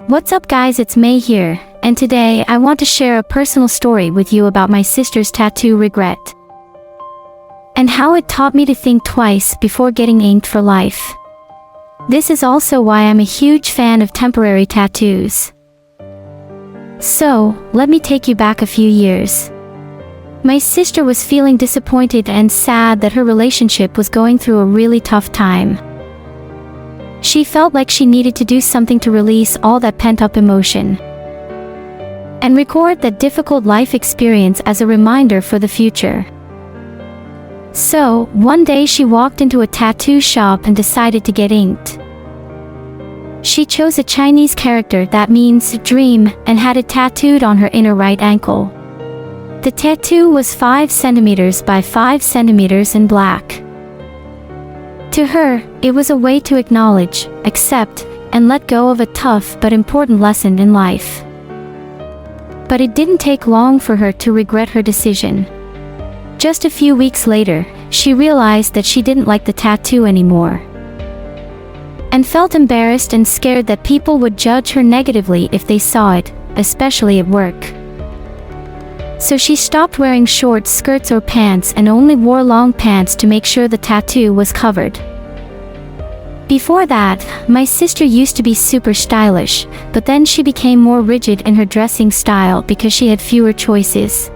What's up guys, it's May here, and today I want to share a personal story with you about my sister's tattoo regret. And how it taught me to think twice before getting inked for life. This is also why I'm a huge fan of temporary tattoos. So, let me take you back a few years. My sister was feeling disappointed and sad that her relationship was going through a really tough time. She felt like she needed to do something to release all that pent-up emotion and record that difficult life experience as a reminder for the future. So, one day she walked into a tattoo shop and decided to get inked. She chose a Chinese character that means dream and had it tattooed on her inner right ankle. The tattoo was 5 centimeters by 5 centimeters in black. To her, it was a way to acknowledge, accept, and let go of a tough but important lesson in life. But it didn't take long for her to regret her decision. Just a few weeks later, she realized that she didn't like the tattoo anymore, and felt embarrassed and scared that people would judge her negatively if they saw it, especially at work. So she stopped wearing short skirts or pants and only wore long pants to make sure the tattoo was covered. Before that, my sister used to be super stylish, but then she became more rigid in her dressing style because she had fewer choices.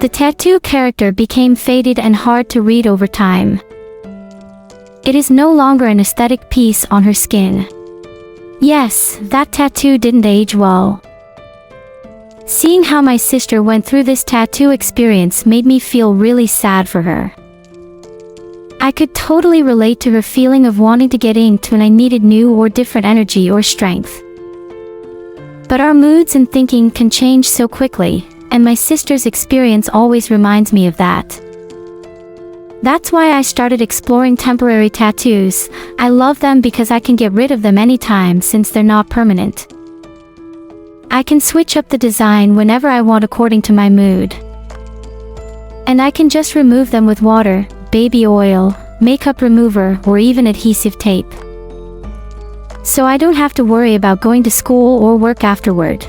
The tattoo character became faded and hard to read over time. It is no longer an aesthetic piece on her skin. Yes, that tattoo didn't age well. Seeing how my sister went through this tattoo experience made me feel really sad for her. I could totally relate to her feeling of wanting to get inked when I needed new or different energy or strength. But our moods and thinking can change so quickly, and my sister's experience always reminds me of that. That's why I started exploring temporary tattoos. I love them because I can get rid of them anytime since they're not permanent. I can switch up the design whenever I want according to my mood. And I can just remove them with water, baby oil, makeup remover, or even adhesive tape. So I don't have to worry about going to school or work afterward.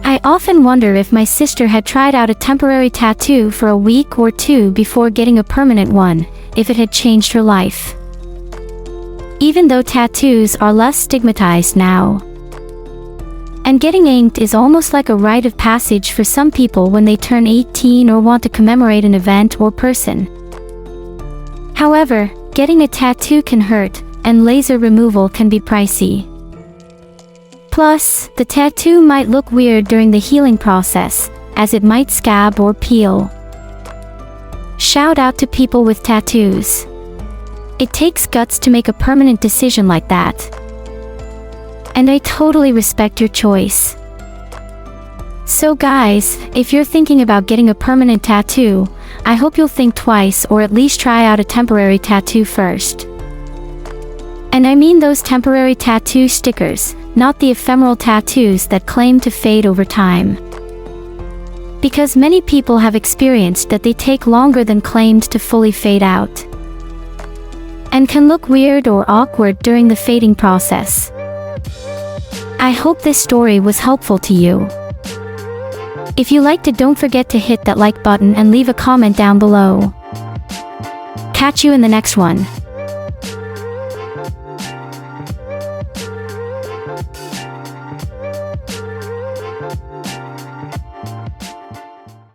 I often wonder if my sister had tried out a temporary tattoo for a week or two before getting a permanent one, if it had changed her life. Even though tattoos are less stigmatized now. And getting inked is almost like a rite of passage for some people when they turn 18 or want to commemorate an event or person. However, getting a tattoo can hurt, and laser removal can be pricey. Plus, the tattoo might look weird during the healing process, as it might scab or peel. Shout out to people with tattoos. It takes guts to make a permanent decision like that. And I totally respect your choice. So guys, if you're thinking about getting a permanent tattoo, I hope you'll think twice or at least try out a temporary tattoo first. And I mean those temporary tattoo stickers, not the ephemeral tattoos that claim to fade over time. Because many people have experienced that they take longer than claimed to fully fade out, and can look weird or awkward during the fading process. I hope this story was helpful to you. If you liked it, don't forget to hit that like button and leave a comment down below. Catch you in the next one.